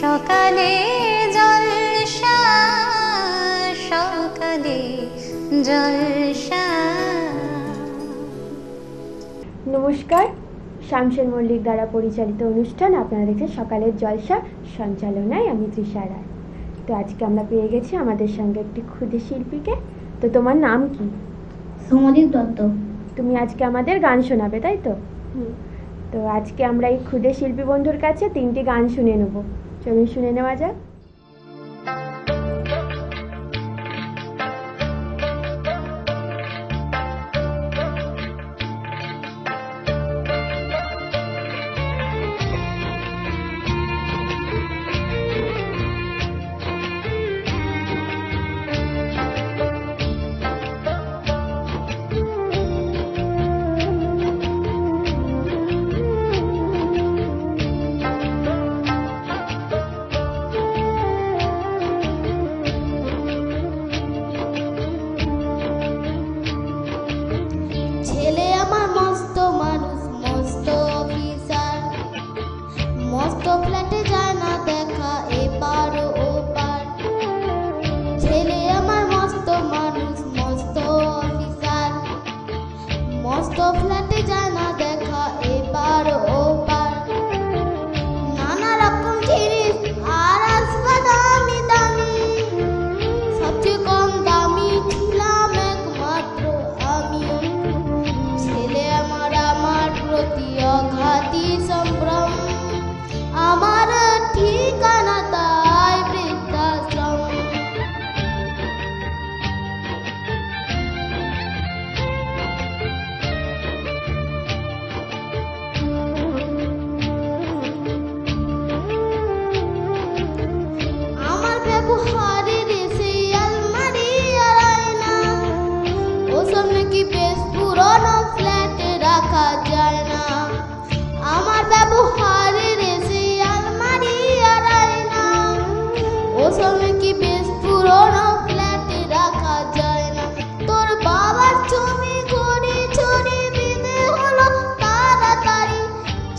সকালে জলসা, সকালে জলসা। নমস্কার, শামশের মল্লিক দ্বারা পরিচালিত অনুষ্ঠান আপনারা দেখছেন সকালের জলসা। সঞ্চালনায় আমি তৃষা রায়। তো আজকে আমরা পেয়ে গেছি আমাদের সঙ্গে একটি ক্ষুদে শিল্পীকে। তো তোমার নাম কি? সৌমদীপ দত্ত। তুমি আজকে আমাদের গান শোনাবে, তাই তো? তো আজকে আমরা এই ক্ষুদে শিল্পী বন্ধুর কাছে 3টি গান শুনে নেব। চলুন শুনে নেওয়া যাক। ছেলে আমার মস্ত মানুষ, মস্ত অফিসার, মস্ত ফ্ল্যাটে যায় না দেখা এপার ওপার। ছেলে আমার মস্ত মানুষ, মস্ত অফিসার, মস্ত ফ্ল্যাটে যায় না দেখা এপার ওপার। নানা রকম জিনিস আর আসবা দামি দামি, সবচেয়ে কম দামি ছিলাম একমাত্র আমি। ছেলে আমার আমার প্রতি অঘাতী সম্ভ্রম, আমার ঠিকানা তাই বৃদ্ধাশ্রম। আমার ব্যবহারের সেই আলমারি আর আয়না, ওসব নাকি বেশ পুরনো ফ্ল্যাটে রাখা যায় না। আমার ব্যবহারের সেই আলমারি আর আয়না, ওসব নাকি বেশ পুরনো ফ্ল্যাটে রাখা যায় না। তোর বাবার ছবি ঘড়ি ছড়ি বিদে হলো তাড়াতাড়ি,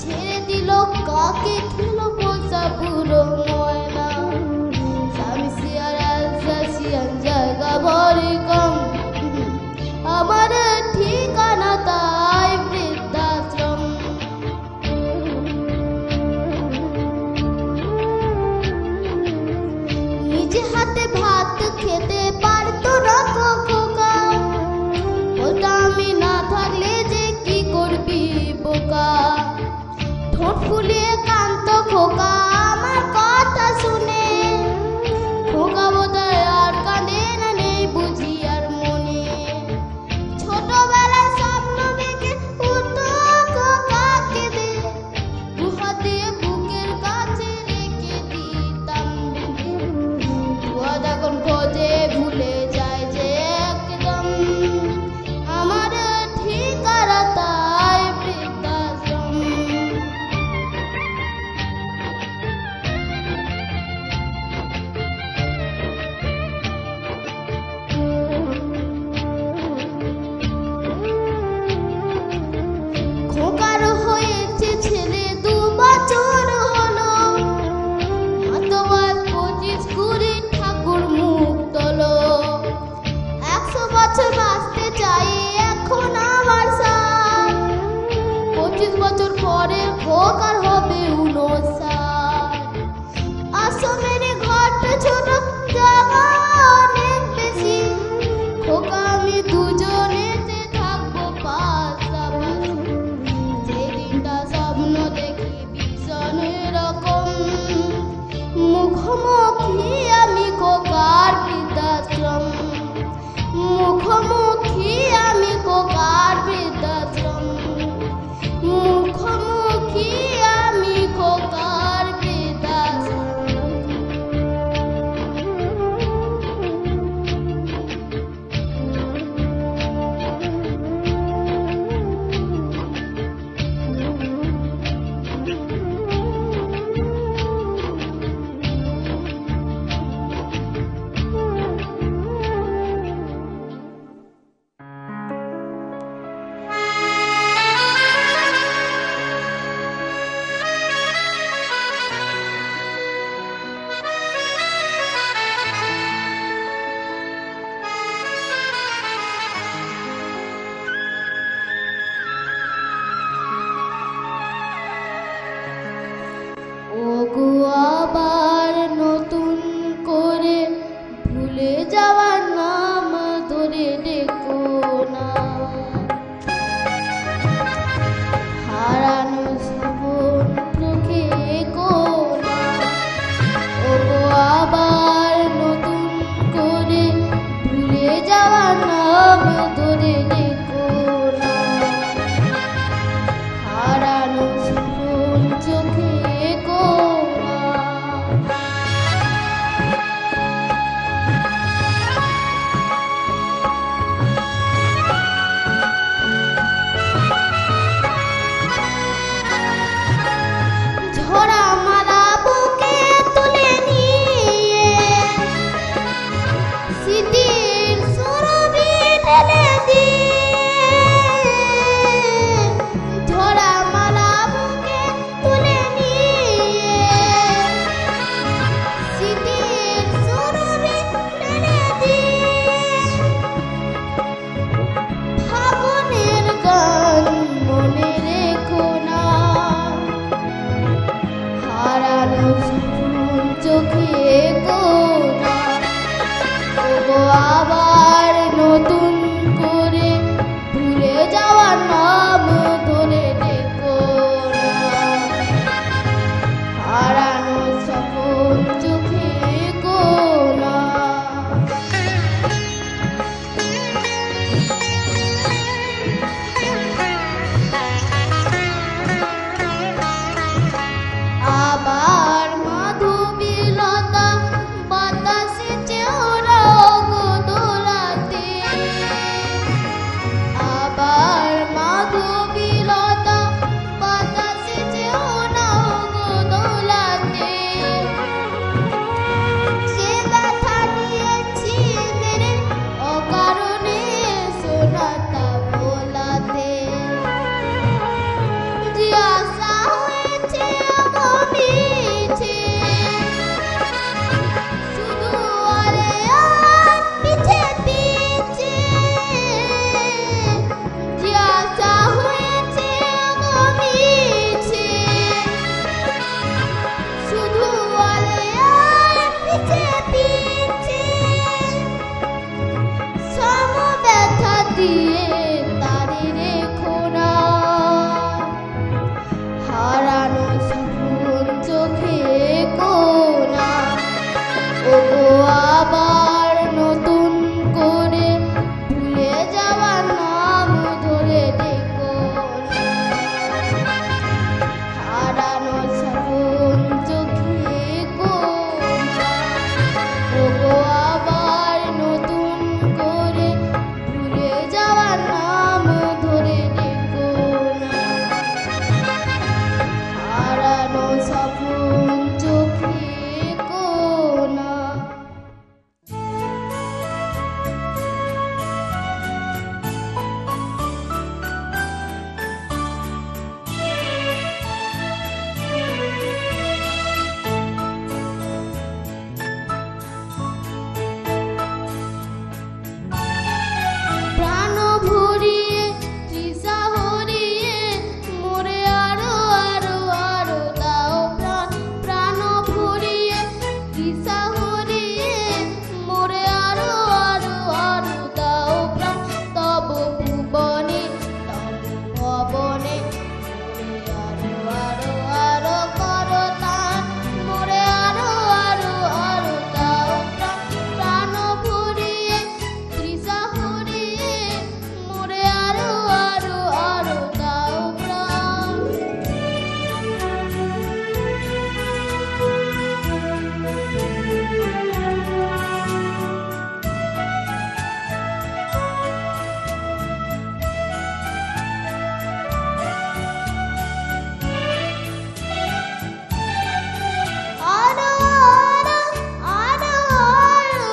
ছেড়ে দিল কাকে খেলো পোষা পুরো ময়না। স্বামী সিয়ার আলসাসিয়ান জায়গা ভরে কম, আমার ঠিকানা তাই বৃদ্ধাশ্রম। নিজে হাতে ভাত খেতে পারতো না খোকা, ওটা আমি না থাকলে যে কি করবি বোকা। ঠোঁট ফুলিয়ে কান্ত খোকা আমার কথা শুনে, খোকা বোধহয় আর কাঁদে না, নেই বুঝি আর মনে। ছোটবেলায় স্বপ্ন দেখে উঠতো খোকা কেঁদে, দুহাত দিয়ে বুকের কাছে রেখে দিতাম বেঁধে। দুহাত এখন খোঁজে হারানো চোখে কোনা ওগো আবার নতুন করে ভুলে যাওয়ার নাম ধরে ডেকো না হারানো সপন চোখে কোনা আবার মাধবীলতা বাতাসে চেওড়া গো দোলাতে আবার মাধবীলতা বাতাসে চেওড়া গো দোলাতে সে ব্যথা নিয়েছি মেরে অকারণে সোনাটা বোলাতে যে আশা হয়েছে মিছে শুধু আরে আর পিছে পিছে যে আশা হয়েছে মিছে শুধু আরে আর পিছে পিছে সম ব্যথা দিয়ে তারি রেখো না হারানো সপন চোখে কোনা ওগো আবার নতুন করে ভুলে যাওয়ার নাম ধরে ডেকো না হারানো সপন চোখে কোনা ওগো আবার নতুন করে ভুলে যাওয়ার নাম ধরে ডেকো না হারানো সপন চোখে কোনা প্রাণ ভরিয়ে তৃষা হরিয়ে মোরে আরো আরো আরো দাও প্রাণ প্রাণ ভরিয়ে তৃষা হরিয়ে মোরে আরো আরো আরো দাও প্রাণ তব ভুবনে তব ভবনে মোরে আরো আরো আরো করো তান মোরে আরো আরো আরো দাও প্রাণ প্রাণ ভরিয়ে তৃষা হরিয়ে মোরে আরো আরো আরো দাও প্রাণ আরো আরো আরো আরো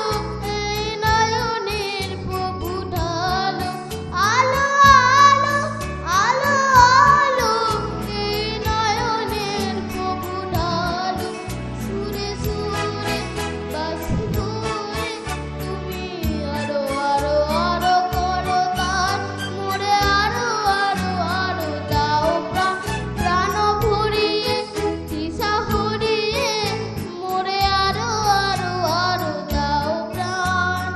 এই নয়নের প্রভু ঢালো আলো আলো আলো আলো এই নয়নের প্রভু ঢালো সুরে সুরে বাসি করে তুমি আরো আরো আরো করো তার মোরে আরো আরো আরো দাও প্রাণ প্রাণ ভরিয়ে তৃষা হরিয়ে মোরে আরো আরো আরো দাও প্রাণ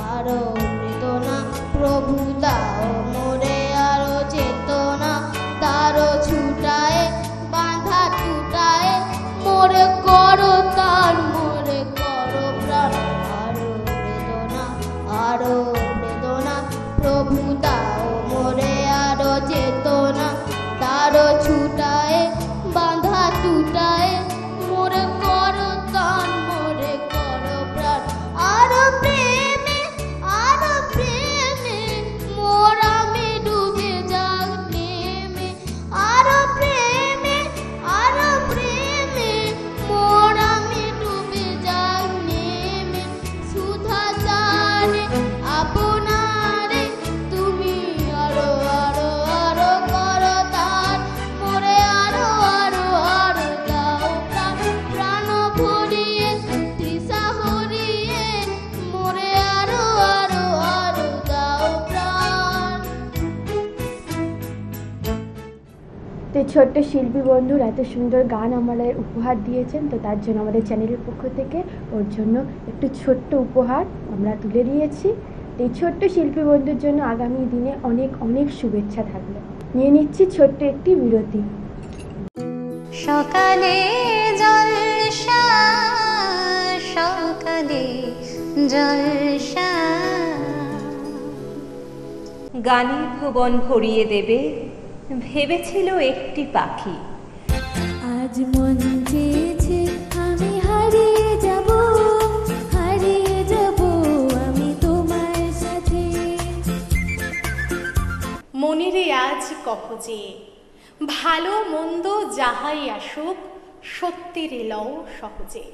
আরো বেদনা প্রভু দাও মোরে আরো চেতনা তারো ছুটায় বাঁধা টুটায় মোরে করো তার মোরে করো প্রাণ আরো বেদনা প্রভু দাও মোরে আরো চেতনা তারো ছুটায় বাঁধা টুটায় মোরে করো তার মোরে করো প্রাণ আরো প্রেমে মোর আমি ডুবে যাক নেমে আরো প্রেমে মোর আমি ছোট্ট শিল্পী বন্ধুর এত সুন্দর গান আমাদের উপহার দিয়েছেন, তো তার জন্য আমাদের চ্যানেলের পক্ষ থেকে ওর জন্য একটু ছোট্ট উপহার আমরা তুলে দিয়েছি। এই ছোট্ট শিল্পী বন্ধুর জন্য আগামী দিনে অনেক অনেক শুভেচ্ছা থাকলো। নিয়ে নিচ্ছি ছোট্ট একটি বিরতি। সকালে জলসা, সকালে জলসা, গানে ভুবন ভরিয়ে দেবে ভেবেছিল একটি পাখি। আজ মন চেয়েছে আমি হারিয়ে যাব আমি তোমার সাথে। মনেরে আজ কহ যে ভালো মন্দ যাহাই আসুক সত্যের লও সহজে।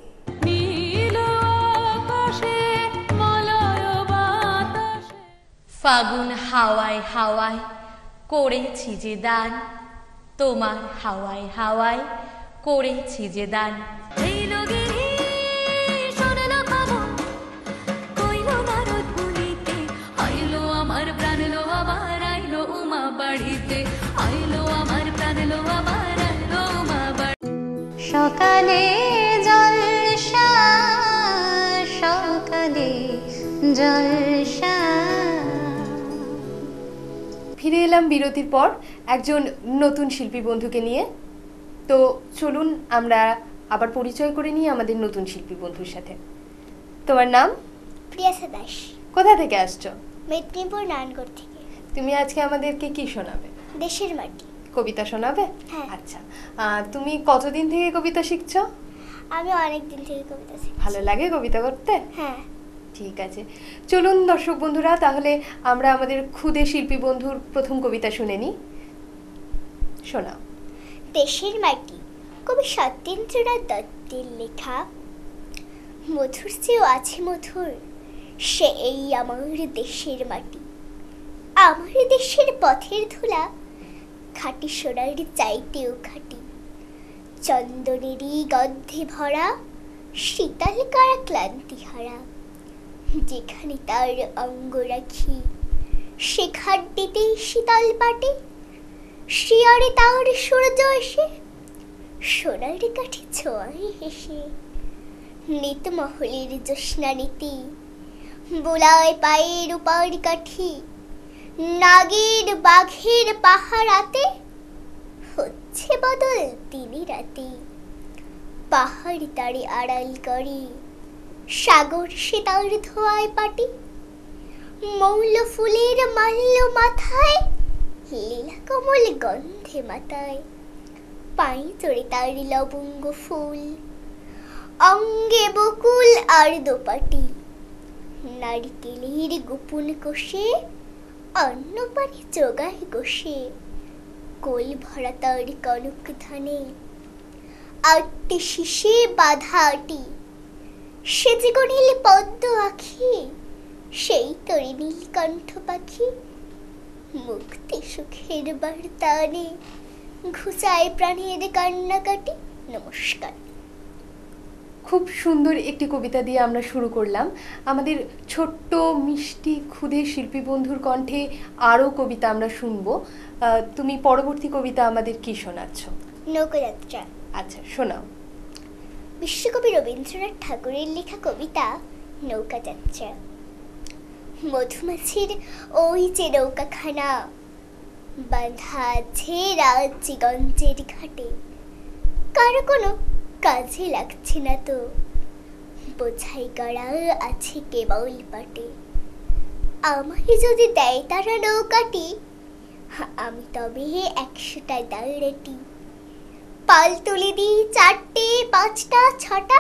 ফাগুন হাওয়ায় হাওয়ায় করেছি যে দান, তোমার হাওয়ায় হাওয়ায় করেছি যে দান। আমার প্রাণ লো আবার আইলো উমা বাড়িতে, আইলো আমার প্রাণ লো আবার আইলো উমা বাড়িতে। সকালে জলসা, সকালে জলসা। ফিরে এলাম বিরতির পর একজন নতুন শিল্পী বন্ধুকে নিয়ে। তো চলুন আমরা আবার পরিচয় করে নিই আমাদের নতুন শিল্পী বন্ধুর সাথে। তোমার নাম? প্রিয়াসা দাস, কোথা থেকে আসছো? মেদিনীপুর নারায়ণগড় থেকে। তুমি আজকে আমাদেরকে কি শোনাবে? দেশের মাটি। কবিতা শোনাবে? হ্যাঁ। আচ্ছা, তুমি কতদিন থেকে কবিতা শিখছো? আমি অনেক দিন থেকে কবিতা শিখছি। ভালো লাগে কবিতা করতে? হ্যাঁ। ঠিক আছে, চলুন দর্শক বন্ধুরা, তাহলে আমরা আমাদের ক্ষুদে শিল্পী বন্ধুর প্রথম কবিতা শুনে নিই। শোনাও। দেশের মাটি, কবি সত্যেন্দ্রনাথ দত্তের লেখা। মধুর চেয়েও আছে মধুর, সে এই আমার দেশের মাটি। আমার দেশের পথের ধুলা খাঁটি সোনার চাইতেও খাঁটি। চন্দনেরই গন্ধে ভরা, শীতল করা ক্লান্তি হারা। যেখানে তার অঙ্গ রাখি, সেখানটিতেই শীতল পাটে। শিয়রে তার সূর্য এসে, সোনার কাঠি ছোঁয়ায় হেসে। নিত মহলের জ্যোৎস্না নীতি, বোলায় পায়ে রূপার কাঠি। নাগের বাঘের পাহারাতে, হচ্ছে বদল দিনে রাতে। পাহাড় তারে আড়াল করে, সাগর সে তার ধোয়ায় পাটি। মৌল ফুলের মাল্য মাথায়, লীলা কমল গন্ধে মাতায়। পায়ে চড়ে তার লবঙ্গ ফুল, অঙ্গে বকুল আর দোপাটি। নারিকেলের গোপন কোষে, অন্ন পানি জোগায় গোষে। কোল ভরা তার কনক ধানে, আটটি শিশে বাধা আটি। সে যে গনিল পদ্ম আখি, সেই তরি নীলকণ্ঠ পাখি। মুক্তি সুখের বার্তানে, ঘুচায় প্রাণের কান্নাকাটি। নমস্কার। খুব সুন্দর একটি কবিতা দিয়ে আমরা শুরু করলাম। আমাদের ছোট্ট মিষ্টি ক্ষুদে শিল্পী বন্ধুর কণ্ঠে আরও কবিতা আমরা শুনবো। তুমি পরবর্তী কবিতা আমাদের কি শোনাচ্ছ? নৌকাযাত্রা। আচ্ছা, শোনাও। বিশ্বকবি রবীন্দ্রনাথ ঠাকুরের লেখা কবিতা নৌকাযাত্রা। মধুমাছির ওই যে নৌকাখানা, বাঁধা আছে রাজগঞ্জের ঘাটে। কারো কোনো কাজে লাগছে না তো, বোঝাই করা আছে কেবল পাটে। আমায় যদি দেয় তারা নৌকাটি, আমি তবে 100টায় দাঁড়াটি। পাল তুলে দিই 4টে 5টা 6টা,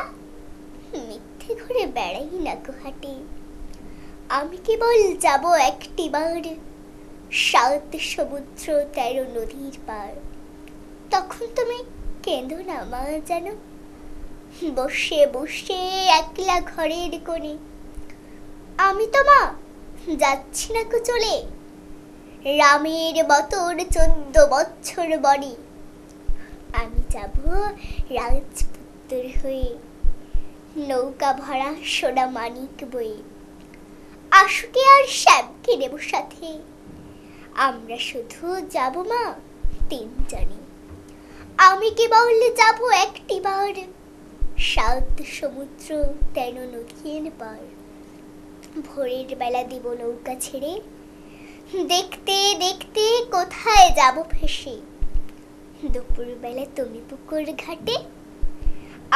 মিথ্যে ঘুরে বেড়াই না গুহাটি। আমি কেবল যাব একটিবার, 7 সমুদ্র 13 নদীর পার। তখন তুমি কেঁদো না মা যেন, বসে বসে একলা ঘরের কোণে। আমি তো মা যাচ্ছি না কো চলে, রামের বতর 14 বছর বনে। আমি যাব রাজপুত্র হয়ে, নৌকা ভরা সোনা মানিক বয়ে। আশুকে আর শ্যামকে নেব সাথে, আমরা শুধু যাব মা 3 জনে। আমি কেবল যাব একটিবার, 7 সমুদ্র 13 নদীর পার। ভোরের বেলা দিব নৌকা ছেড়ে, দেখতে দেখতে কোথায় যাব ভেসে। দুপুর বেলা তুমি পুকুর ঘাটে,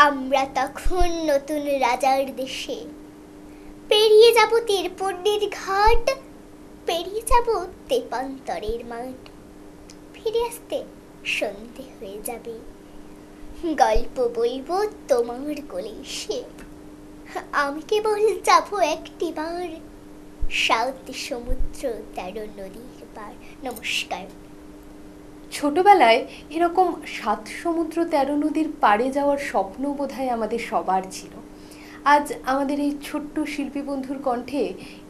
আমরা তখন নতুন রাজার দেশে। পেরিয়ে যাব তীরপর্ণের ঘাট, পেরিয়ে যাব তেপান্তরের মাঠ। ফিরে আসতে সন্ধে হয়ে যাবে, গল্প বলবো তোমার কোলে এসে। আমি কেবল যাব একটিবার, 7 সমুদ্র 13 নদীর পার। নমস্কার। ছোটবেলায় এরকম 7 সমুদ্র 13 নদীর পাড়ে যাওয়ার স্বপ্ন বোধহয় আমাদের সবার ছিল। আজ আমাদের এই ছোট্ট শিল্পী বন্ধুর কণ্ঠে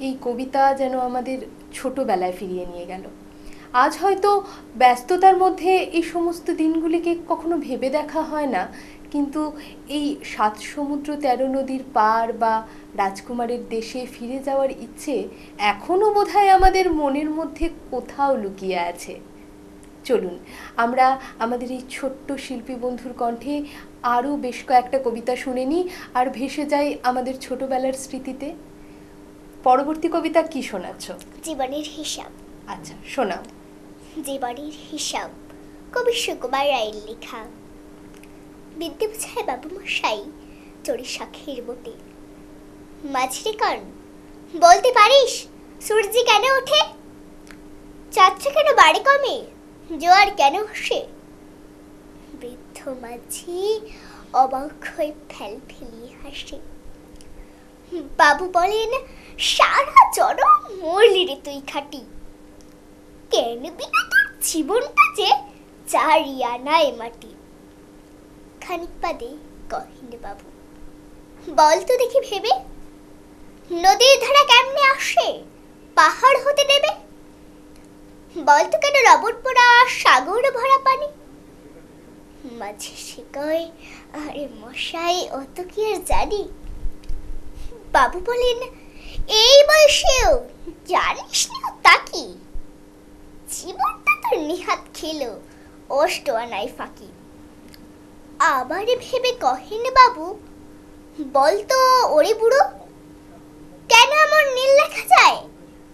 এই কবিতা যেন আমাদের ছোটবেলায় ফিরিয়ে নিয়ে গেল। আজ হয়তো ব্যস্ততার মধ্যে এই সমস্ত দিনগুলিকে কখনো ভেবে দেখা হয় না, কিন্তু এই 7 সমুদ্র 13 নদীর পার বা রাজকুমারের দেশে ফিরে যাওয়ার ইচ্ছে এখনও বোধহয় আমাদের মনের মধ্যে কোথাও লুকিয়ে আছে। চলুন আমরা আমাদের এই ছোট্ট শিল্পী বন্ধুর কণ্ঠে আরও বেশ কয়েকটা কবিতা শুনে নিই আর ভেসে যাই আমাদের ছোটবেলার স্মৃতিতে। পরবর্তী কবিতা কি শোনাচ্ছ? জীবনের হিসাব। আচ্ছা শোনাও। জীবনের হিসাব, কবি সুকুমার রায়ের লেখা। বিদ্যে বুঝায় বাবু মশাই চড়ি শাখের বটে। মাঝরে কান বলতে পারিস সূর্য কেন ওঠে? চাচ্ছে কেন বাড়ি কমে, জোয়ার কেন আসে? বৃদ্ধ মাঝি অবাক হয়ে ফেলিয়ে হাসে। বাবু বলেন, সারা জনম মরলি রে তুই খাটি, কেন বিনা তোর জীবনটা যে চারিয়া নাই মাটি। খানিক বাদে কহেন বাবু, বল তো দেখি ভেবে, নদীর ধারা কেমনে আসে পাহাড় হতে নেবে? বলতো কেন রবট পোড়া সাগর ভরা পানি? মাঝে সে কয়, আরে মশাই অত কি আর জানি। বাবু বলেন, এই বয়সেও জানিস না তা কি? জীবনটা তোর নিহাত খেলো অষ্ট আনাই ফাঁকি। আবার ভেবে কহেন বাবু, বলতো ওরে বুড়ো, কেন এমন নীল লেখা যায়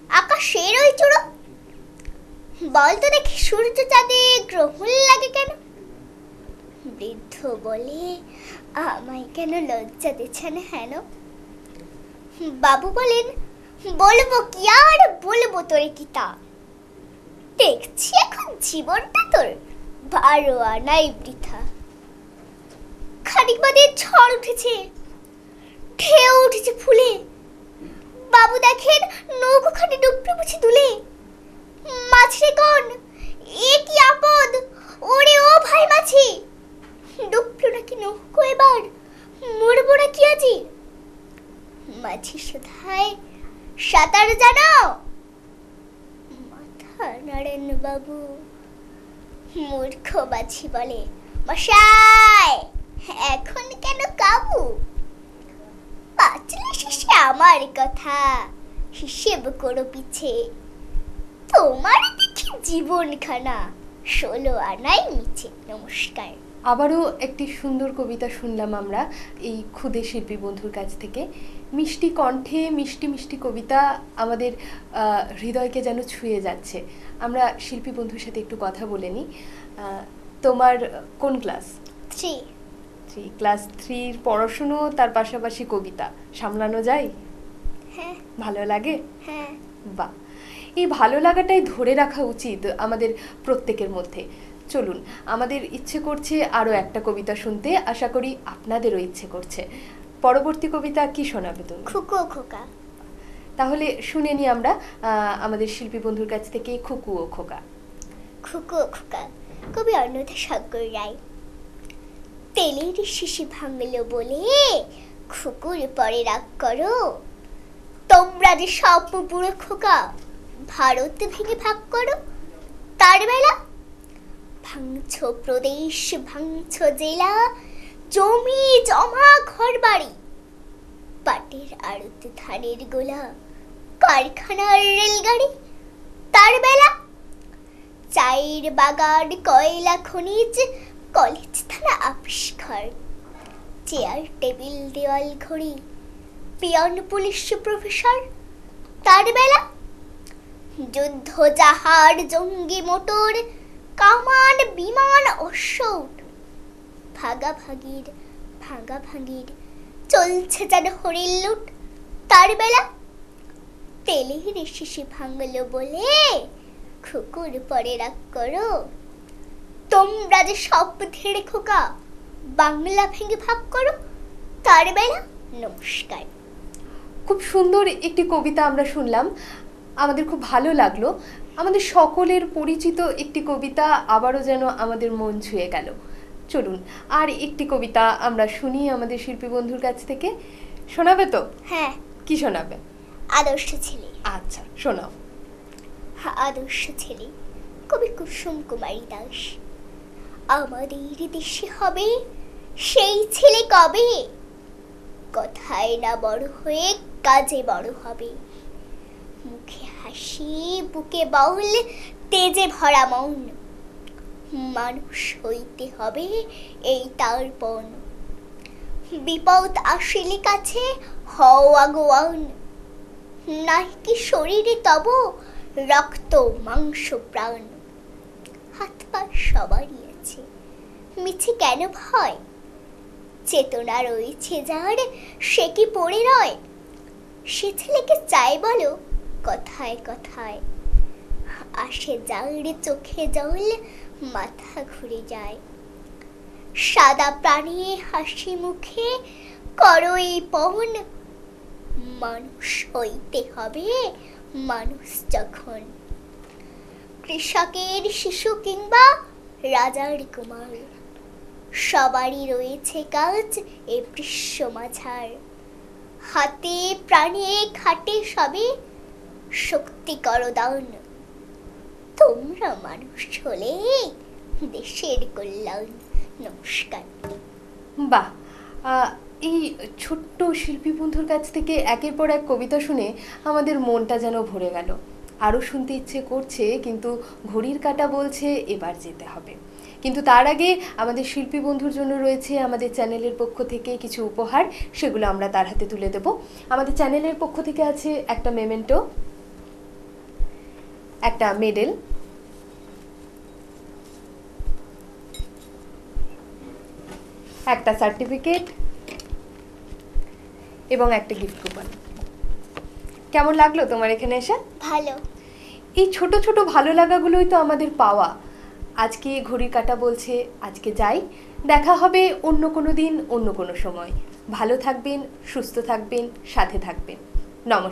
আকাশের ওই চূড়ো? বলতো দেখি সূর্য চাঁদে গ্রহণ লাগে কেন? বৃদ্ধ বলে, আমায় কেন লজ্জা দিচ্ছেন হেন? বাবু বলেন, বলবো কি আর বলবো তোরে কি তা, দেখছি এখন জীবনটা তোর 12 আনাই বৃথা। খানিক বাদে ঝড় উঠেছে, ঢেউ উঠেছে ফুলে। বাবু দেখেন নৌকোখানি ডুবতে বুঝি দুলে। মাঝরে কোন এ কি আপদ, ওরে ও ভাই মাঝি, ডুবলো নাকি নৌকো এবার, মরবো নাকি আজি? মাঝি শুধায়, সাঁতার জানো? মাথা নাড়েন বাবু। মূর্খ মাঝি বলে, মশাই এখন কেন কাবু? বাঁচলে শেষে আমার কথা হিসেব করো পিছে, তোমার দেখি জীবনখানা 16 আনাই মিছে। নমস্কার। আবারও একটি সুন্দর কবিতা শুনলাম আমরা এই ক্ষুদে শিল্পী বন্ধুর কাছ থেকে। মিষ্টি কণ্ঠে মিষ্টি মিষ্টি কবিতা আমাদের হৃদয়কে যেন ছুঁয়ে যাচ্ছে। আমরা শিল্পী বন্ধুর সাথে একটু কথা বলে নিই। তোমার কোন ক্লাস? 3। ক্লাস 3 পড়াশুনো তার পাশাপাশি কবিতা সামলানো যায়? হ্যাঁ। ভালো লাগে? হ্যাঁ। বাহ, এই ভালো লাগাটাই ধরে রাখা উচিত আমাদের প্রত্যেকের মধ্যে। চলুন, আমাদের ইচ্ছে করছে আরও একটা কবিতা শুনতে, আশা করি আপনাদেরও ইচ্ছে করছে। পরবর্তী কবিতা কি শোনাবে তুমি? খুকু ও খোকা। তাহলে শুনে নি আমরা আমাদের শিল্পী বন্ধুর কাছ থেকে খুকু ও খোকা। খুকু ও খোকা, কবি অন্নদা শঙ্কর রায়। তেলের শিশি ভাঙলো বলে খুকুর পরে রাগ করো, তোমরা যে সব বুড়ো খোকা ভারত ভেঙে ভাগ করো। তার বেলা ভাঙছ প্রদেশ, ভাঙছ জেলা, জমি জমা ঘর বাড়ি, পাটের আড়ত ধানের গোলা, কারখানার রেলগাড়ি। তার বেলা চায়ের বাগান, কয়লা খনিজ, কলেজ থানা আপিস ঘর, চেয়ার টেবিল দেওয়াল ঘড়ি, পিয়ন পুলিশ প্রফেসর। তার বেলা যুদ্ধ জাহাজ জঙ্গি মোটর কামান বিমান অশ্বট, ভাগাভাগির চলছে যেন হরিণ লুট। তার বেলা তেলের শিশি ভাঙলো বলে খুকুর পরে রাগ করো, তোমরা যে শব্দের খোকা বাংলা ভেঙে ভাগ করো। তার বেলা নমস্কার। খুব সুন্দর একটি কবিতা আমরা শুনলাম, আমাদের খুব ভালো লাগলো। আমাদের সকলের পরিচিত একটি কবিতা আবারও যেন আমাদের মন ছুঁয়ে গেল। চলুন আর একটি কবিতা আমরা শুনি আমাদের শিল্পী বন্ধুর কাছ থেকে। শোনাবে তো? হ্যাঁ, কি শোনাবে? আদর্শ ছেলে। আচ্ছা, শোনাও। আদর্শ ছেলে, কবি কুসুম কুমারী দাস। আমাদের দেশে হবে সেই ছেলে কবে, কথায় না বড় হয়ে কাজে বড় হবে। মুখে হাসি বুকে বাউল তেজে ভরা মন, মানুষ হইতে হবে এই তার পণ। বিপদ আসিলে কাছে হও আগুয়ান, নাই কি শরীরে তব রক্ত মাংস প্রাণ। হাত পা সবারই আছে, মিছে কেন ভয়, চেতনা রয়েছে যার সে কি পড়ে রয়। সে ছেলেকে চাই বলো কথায় কথায়, আসে যার চোখে জল মাথা ঘুরে যায়। সাদা প্রাণী হাসি মুখে করো এই পণ, মানুষ হইতে হবে মানুষ যখন। কৃষকের শিশু কিংবা রাজার কুমার, সবারই রয়েছে কাজ এ বিশ্ব মাঝার। হাতে প্রাণে খাটে সবে শক্তি করো দান, তোমরা মানুষ হলে দেশের কল্যাণ। নমস্কার। বাহ, এই ছোট্ট শিল্পী বন্ধুর কাছ থেকে একের পর এক কবিতা শুনে আমাদের মনটা যেন ভরে গেল। আরও শুনতে ইচ্ছে করছে, কিন্তু ঘড়ির কাঁটা বলছে এবার যেতে হবে। কিন্তু তার আগে আমাদের শিল্পী বন্ধুর জন্য রয়েছে আমাদের চ্যানেলের পক্ষ থেকে কিছু উপহার, সেগুলো আমরা তার হাতে তুলে দেব। আমাদের চ্যানেলের পক্ষ থেকে আছে একটা মেমেন্টো, একটা মেডেল, একটা সার্টিফিকেট এবং একটা গিফট কুপন। কেমন লাগলো তোমার এখানে এসে? ভালো। এই ছোট ছোট ভালো লাগাগুলোই তো আমাদের পাওয়া। আজকে ঘড়ির কাঁটা বলছে আজকে যাই, দেখা হবে অন্য কোনো দিন অন্য কোনো সময়। ভালো থাকবেন, সুস্থ থাকবেন, সাথে থাকবেন। নমস্কার।